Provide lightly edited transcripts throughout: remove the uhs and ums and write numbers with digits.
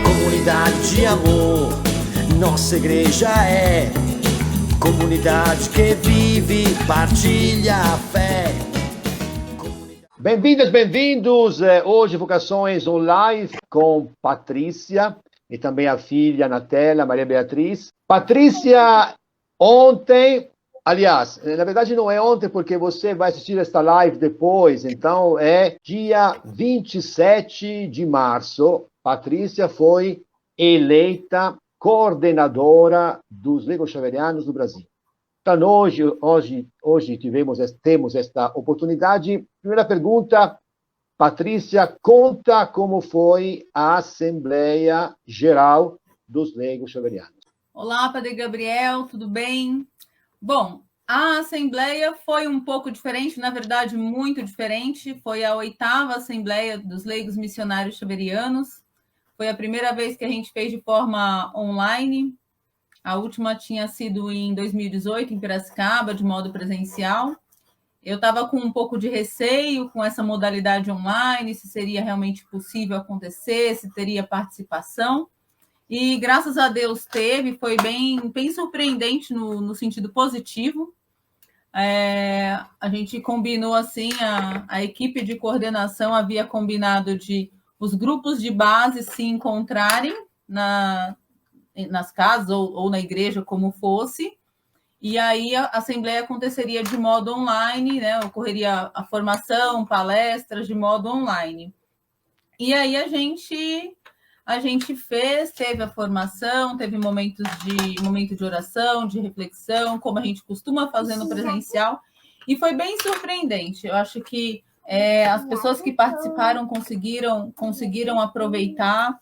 Comunidade de amor, nossa igreja é comunidade que vive, partilha a fé. Bem-vindas, bem-vindos. Hoje, Vocações Online com Patrícia e também a filha na tela, Maria Beatriz. Patrícia, ontem, aliás, na verdade não é ontem, porque você vai assistir esta live depois, então é dia 27 de março. Patrícia foi eleita coordenadora dos Legos Xaverianos do Brasil. Então, hoje temos esta oportunidade. Primeira pergunta, Patrícia, conta como foi a Assembleia Geral dos Legos Xaverianos. Olá, Padre Gabriel, tudo bem? Bom, a Assembleia foi um pouco diferente, na verdade, muito diferente. Foi a 8ª Assembleia dos Leigos Missionários Xaverianos. Foi a primeira vez que a gente fez de forma online. A última tinha sido em 2018, em Piracicaba, de modo presencial. Eu estava com um pouco de receio com essa modalidade online, se seria realmente possível acontecer, se teria participação. E, graças a Deus, foi bem surpreendente no sentido positivo. A gente combinou assim, a equipe de coordenação havia combinado de os grupos de base se encontrarem nas casas ou na igreja, como fosse, e aí a assembleia aconteceria de modo online, né? Ocorreria a formação, palestras de modo online. E aí a gente teve a formação, teve momento de oração, de reflexão, como a gente costuma fazer no presencial, e foi bem surpreendente. Eu acho que as pessoas que participaram conseguiram aproveitar.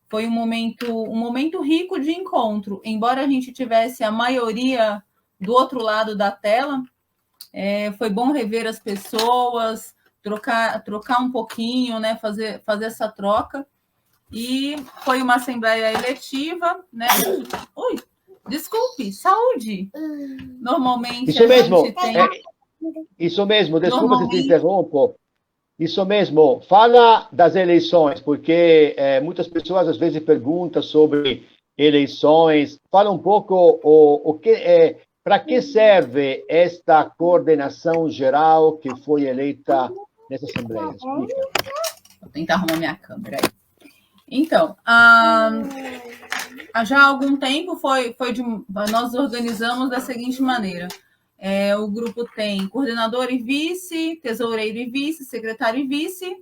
Foi um momento rico de encontro. Embora a gente tivesse a maioria do outro lado da tela, foi bom rever as pessoas, trocar um pouquinho, né? Fazer essa troca. E foi uma assembleia eletiva, né? Ui, desculpe, saúde. Normalmente Isso mesmo, gente tem... isso mesmo, desculpa se te interrompo. Isso mesmo, fala das eleições, porque muitas pessoas às vezes perguntam sobre eleições. Fala um pouco para que serve esta coordenação geral que foi eleita nessa Assembleia? Explica. Vou tentar arrumar minha câmera aí. Então, já há algum tempo nós organizamos da seguinte maneira. O grupo tem coordenador e vice, tesoureiro e vice, secretário e vice,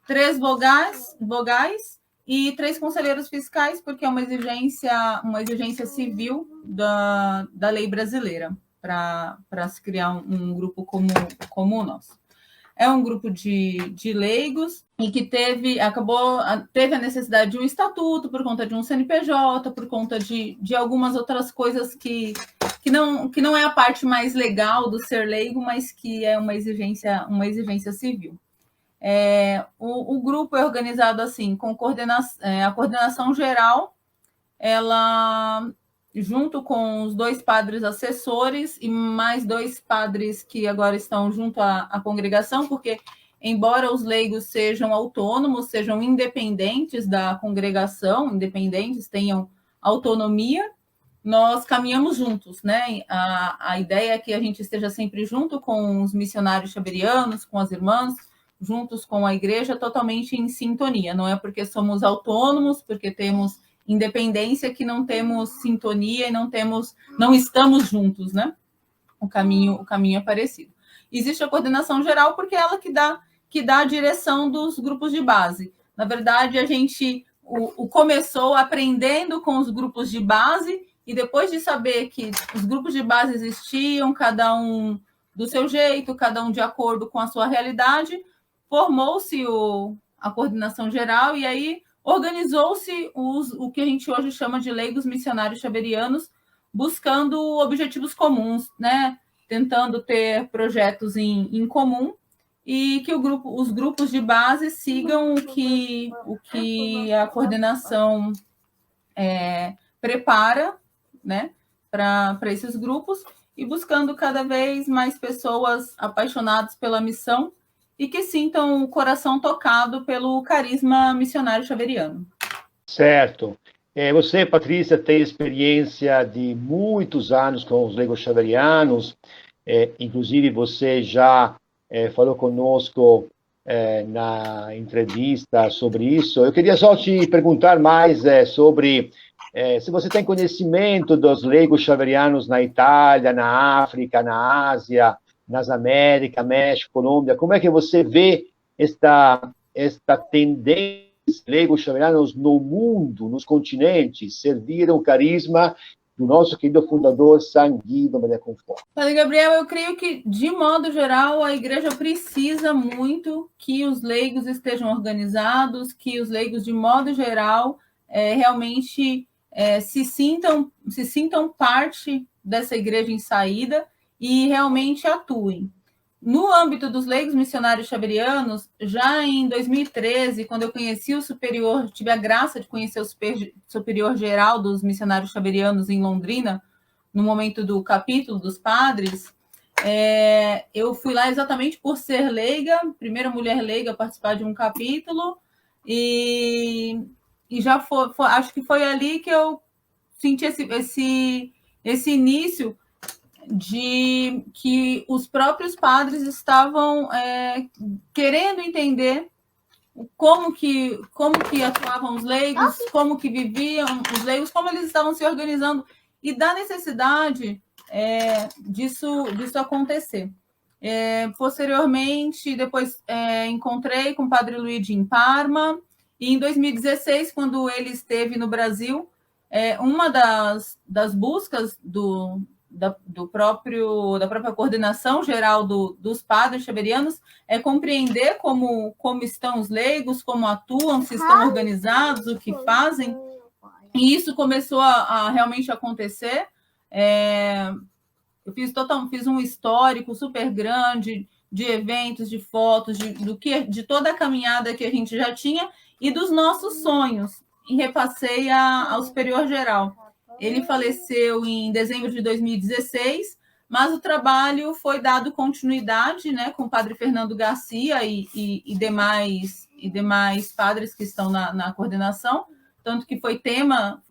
3 vogais e 3 conselheiros fiscais, porque é uma exigência civil da lei brasileira para se criar um grupo como o nosso. É um grupo de leigos e que teve a necessidade de um estatuto por conta de um CNPJ, por conta de algumas outras coisas que não é a parte mais legal do ser leigo, mas que é uma exigência civil. O grupo é organizado assim, com a coordenação geral, ela, junto com os 2 padres assessores e mais 2 padres que agora estão junto à congregação, porque, embora os leigos sejam autônomos, sejam independentes da congregação, tenham autonomia, nós caminhamos juntos, né? A ideia é que a gente esteja sempre junto com os missionários xaverianos, com as irmãs, juntos com a igreja, totalmente em sintonia. Não é porque somos autônomos, porque temos independência, que não temos sintonia e não estamos juntos, né? O caminho é parecido. Existe a coordenação geral, porque é ela que dá a direção dos grupos de base. Na verdade, a gente começou aprendendo com os grupos de base, e depois de saber que os grupos de base existiam, cada um do seu jeito, cada um de acordo com a sua realidade, formou-se a coordenação geral, e aí organizou-se o que a gente hoje chama de leigos missionários xaverianos, buscando objetivos comuns, né? Tentando ter projetos em comum, e que os grupos de base sigam o que a coordenação prepara, né, para esses grupos, e buscando cada vez mais pessoas apaixonadas pela missão e que sintam o coração tocado pelo carisma missionário xaveriano. Certo. Você, Patrícia, tem experiência de muitos anos com os leigos xaverianos, inclusive você já falou conosco na entrevista sobre isso. Eu queria só te perguntar mais sobre se você tem conhecimento dos leigos xaverianos na Itália, na África, na Ásia, nas Américas, México, Colômbia. Como é que você vê esta tendência leigos xaverianos no mundo, nos continentes, serviram o carisma do nosso querido fundador San Guido Maria Conforto? Padre Gabriel, eu creio que, de modo geral, a igreja precisa muito que os leigos estejam organizados, que os leigos, de modo geral, realmente se sintam parte dessa igreja em saída e realmente atuem. No âmbito dos leigos missionários xaverianos, já em 2013, quando eu conheci o superior, tive a graça de conhecer o superior geral dos missionários xaverianos em Londrina, no momento do capítulo dos padres, eu fui lá exatamente por ser leiga, primeira mulher leiga a participar de um capítulo, e já acho que foi ali que eu senti esse início de que os próprios padres estavam querendo entender como que atuavam os leigos, como que viviam os leigos, como eles estavam se organizando e da necessidade disso acontecer. Posteriormente, depois encontrei com o Padre Luigi em Parma, e em 2016, quando ele esteve no Brasil, uma das buscas da própria coordenação geral dos padres xaverianos é compreender como estão os leigos, como atuam, se estão organizados, o que fazem, e isso começou a realmente acontecer. Eu fiz um histórico super grande de eventos, de fotos, de toda a caminhada que a gente já tinha e dos nossos sonhos, e repassei ao superior geral. Ele faleceu em dezembro de 2016, mas o trabalho foi dado continuidade, né, com o padre Fernando Garcia e demais padres que estão na coordenação, tanto que foi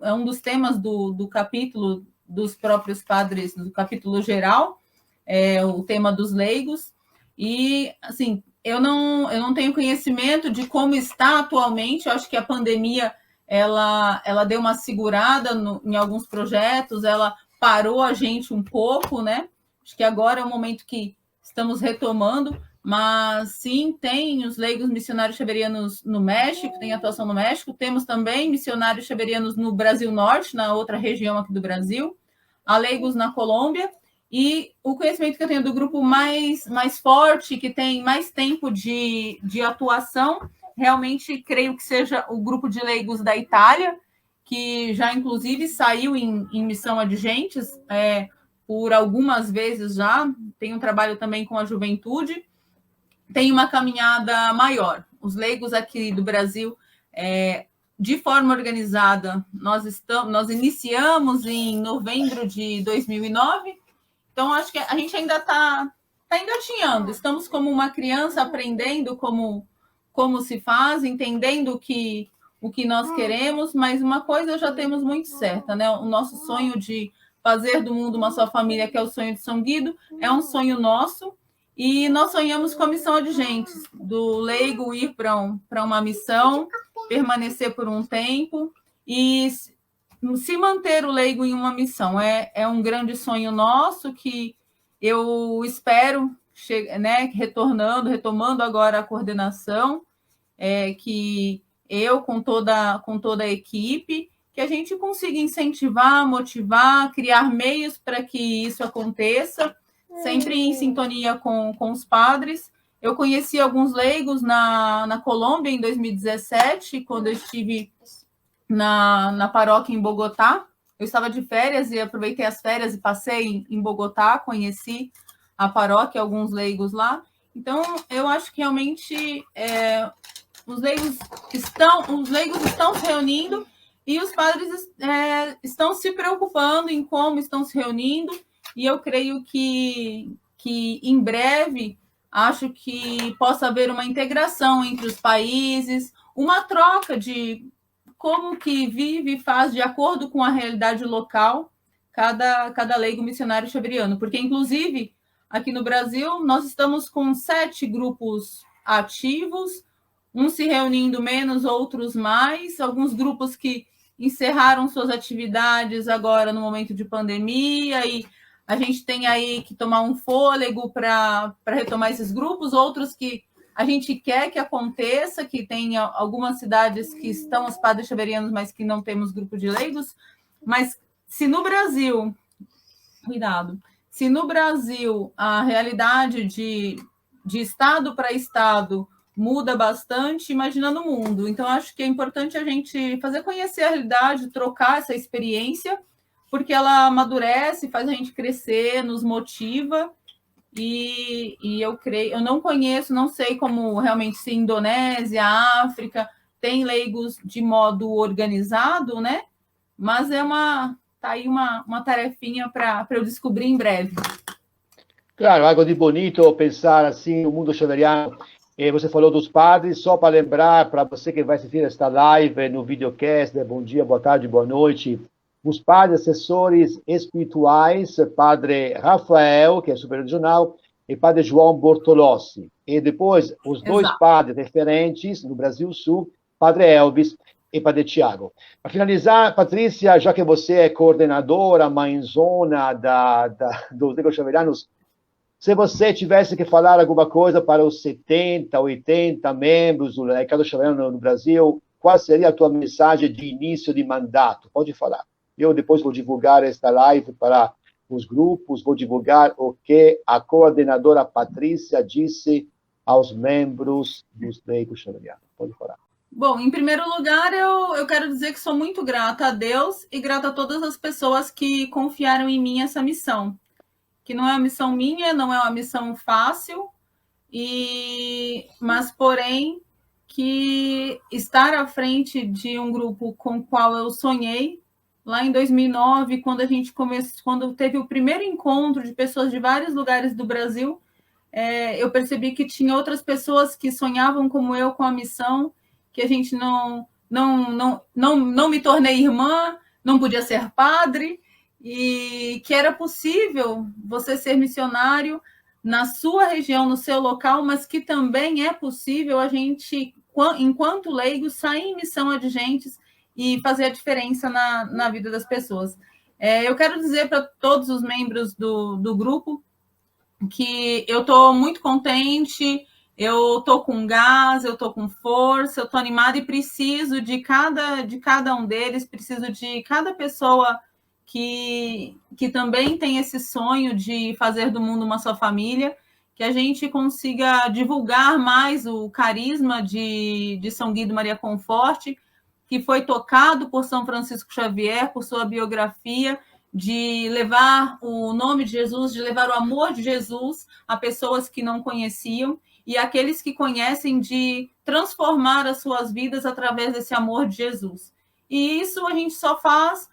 um dos temas do capítulo dos próprios padres, do capítulo geral, o tema dos leigos. E, assim, eu não tenho conhecimento de como está atualmente. Eu acho que a pandemia ela deu uma segurada em alguns projetos, ela parou a gente um pouco, né? Acho que agora é o momento que estamos retomando, mas sim, tem os leigos missionários xaverianos no México, tem atuação no México, temos também missionários xaverianos no Brasil Norte, na outra região aqui do Brasil, há leigos na Colômbia, e o conhecimento que eu tenho do grupo mais forte, que tem mais tempo de atuação, realmente creio que seja o grupo de leigos da Itália, que já inclusive saiu em missão Adigentes por algumas vezes já, tem um trabalho também com a juventude, tem uma caminhada maior. Os leigos aqui do Brasil, de forma organizada, nós iniciamos em novembro de 2009, então acho que a gente ainda está engatinhando, estamos como uma criança aprendendo como se faz, entendendo o que nós queremos, mas uma coisa já temos muito certa, né? O nosso sonho de fazer do mundo uma só família, que é o sonho de São Guido, é um sonho nosso, e nós sonhamos com a missão Adigentes, do leigo ir para uma missão, permanecer por um tempo e se manter o leigo em uma missão. É um grande sonho nosso que eu espero, né, retomando agora a coordenação, que eu, com toda a equipe, que a gente consiga incentivar, motivar, criar meios para que isso aconteça, sempre em sintonia com os padres. Eu conheci alguns leigos na Colômbia em 2017, quando eu estive na paróquia em Bogotá. Eu estava de férias e aproveitei as férias e passei em Bogotá, conheci a paróquia, alguns leigos lá. Então, eu acho que realmente os leigos estão se reunindo e os padres estão se preocupando em como estão se reunindo, e eu creio que em breve, acho que possa haver uma integração entre os países, uma troca de como que vive e faz de acordo com a realidade local cada leigo missionário xaveriano, porque, inclusive, aqui no Brasil, nós estamos com 7 grupos ativos, uns se reunindo menos, outros mais, alguns grupos que encerraram suas atividades agora no momento de pandemia, e a gente tem aí que tomar um fôlego para retomar esses grupos, outros que a gente quer que aconteça, que tem algumas cidades que estão os padres xaverianos, mas que não temos grupo de leigos. Mas se no Brasil, se no Brasil a realidade de estado para estado muda bastante, imagina no mundo. Então, acho que é importante a gente fazer conhecer a realidade, trocar essa experiência, porque ela amadurece, faz a gente crescer, nos motiva. E eu não conheço, não sei como realmente se Indonésia, África, tem leigos de modo organizado, né? Mas tá aí uma tarefinha para eu descobrir em breve. Claro, algo de bonito pensar assim no mundo xaveriano. Você falou dos padres, só para lembrar para você que vai assistir esta live no videocast, bom dia, boa tarde, boa noite. Os padres assessores espirituais, Padre Rafael, que é superregional, e Padre João Bortolossi. E depois, os dois padres referentes no Brasil Sul, Padre Elvis e Padre Tiago. Para finalizar, Patrícia, já que você é coordenadora, mãezona dos leigos xaverianos, se você tivesse que falar alguma coisa para os 70, 80 membros do Legado Xaveriano no Brasil, qual seria a tua mensagem de início de mandato? Pode falar. Eu depois vou divulgar esta live para os grupos, vou divulgar o que a coordenadora Patrícia disse aos membros dos leigos xaverianos. Pode falar. Bom, em primeiro lugar, eu quero dizer que sou muito grata a Deus e grata a todas as pessoas que confiaram em mim essa missão. Que não é uma missão minha, não é uma missão fácil, mas, porém, que estar à frente de um grupo com o qual eu sonhei, lá em 2009, quando teve o primeiro encontro de pessoas de vários lugares do Brasil, eu percebi que tinha outras pessoas que sonhavam como eu com a missão, que a gente não me tornei irmã, não podia ser padre, e que era possível você ser missionário na sua região, no seu local, mas que também é possível a gente, enquanto leigos, sair em missão adigentes e fazer a diferença na vida das pessoas. Eu quero dizer para todos os membros do grupo que eu estou muito contente, eu estou com gás, eu estou com força, eu estou animada e preciso de cada um deles, preciso de cada pessoa que também tem esse sonho de fazer do mundo uma só família, que a gente consiga divulgar mais o carisma de São Guido Maria Conforte, que foi tocado por São Francisco Xavier, por sua biografia, de levar o nome de Jesus, de levar o amor de Jesus a pessoas que não conheciam, e aqueles que conhecem, de transformar as suas vidas através desse amor de Jesus. E isso a gente só faz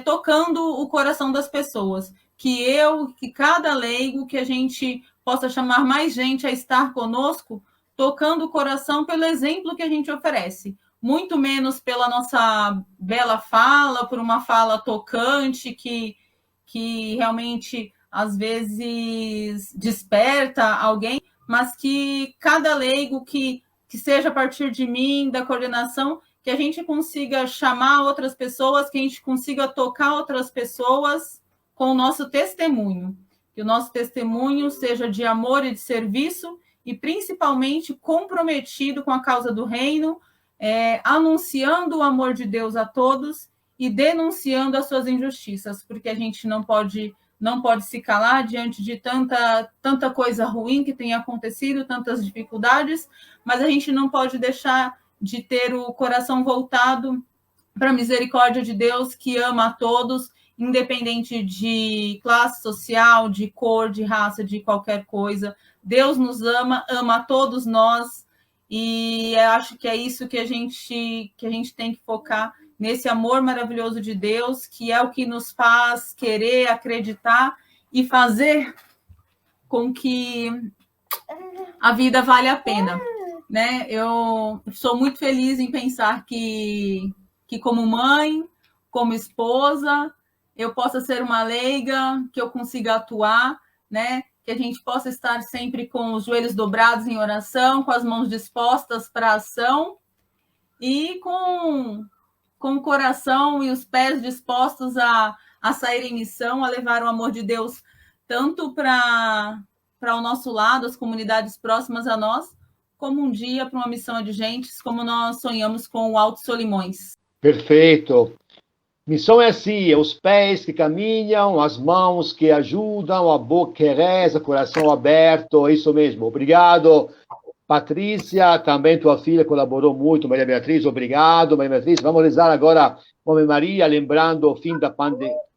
tocando o coração das pessoas. Que cada leigo, que a gente possa chamar mais gente a estar conosco, tocando o coração pelo exemplo que a gente oferece. Muito menos pela nossa bela fala, por uma fala tocante que realmente, às vezes, desperta alguém, mas que cada leigo que seja a partir de mim, da coordenação, que a gente consiga chamar outras pessoas, que a gente consiga tocar outras pessoas com o nosso testemunho. Que o nosso testemunho seja de amor e de serviço e, principalmente, comprometido com a causa do reino, anunciando o amor de Deus a todos e denunciando as suas injustiças, porque a gente não pode se calar diante de tanta coisa ruim que tem acontecido, tantas dificuldades, mas a gente não pode deixar de ter o coração voltado para a misericórdia de Deus, que ama a todos, independente de classe social, de cor, de raça, de qualquer coisa. Deus nos ama a todos nós, e eu acho que é isso que a gente tem que focar, nesse amor maravilhoso de Deus, que é o que nos faz querer acreditar e fazer com que a vida vale a pena, né? Eu sou muito feliz em pensar que que como mãe, como esposa, eu possa ser uma leiga, que eu consiga atuar, né? Que a gente possa estar sempre com os joelhos dobrados em oração, com as mãos dispostas para a ação e com o coração e os pés dispostos a sair em missão, a levar o amor de Deus tanto para o nosso lado, as comunidades próximas a nós, como um dia para uma missão de gentes, como nós sonhamos com o Alto Solimões. Perfeito. Missão é assim, é os pés que caminham, as mãos que ajudam, a boca que reza, coração aberto, é isso mesmo. Obrigado, Patrícia, também tua filha colaborou muito, Maria Beatriz, obrigado, Maria Beatriz. Vamos rezar agora Ave Maria, lembrando o fim da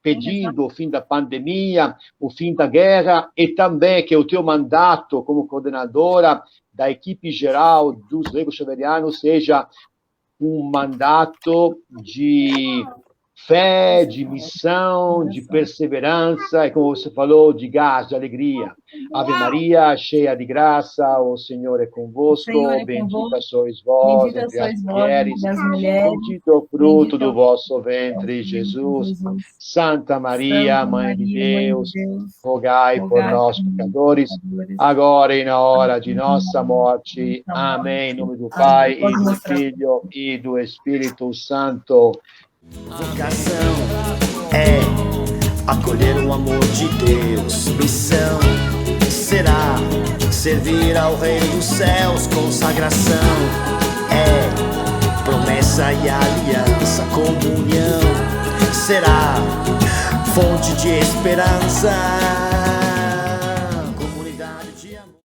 pedindo o fim da pandemia, o fim da guerra, e também que o teu mandato como coordenadora da equipe geral dos leigos xaverianos seja um mandato de fé, de missão, de perseverança, e como você falou, de gás, de alegria. Ave Maria, cheia de graça, o Senhor é convosco, bendita sois vós entre as mulheres, bendito o fruto do vosso ventre, Jesus. Santa Maria, Mãe de Deus, rogai por nós, pecadores, agora e na hora de nossa morte. Amém. Em nome do Pai, e do Filho, e do Espírito Santo. Vocação é acolher o amor de Deus. Missão será servir ao Rei dos Céus. Consagração é promessa e aliança. Comunhão será fonte de esperança.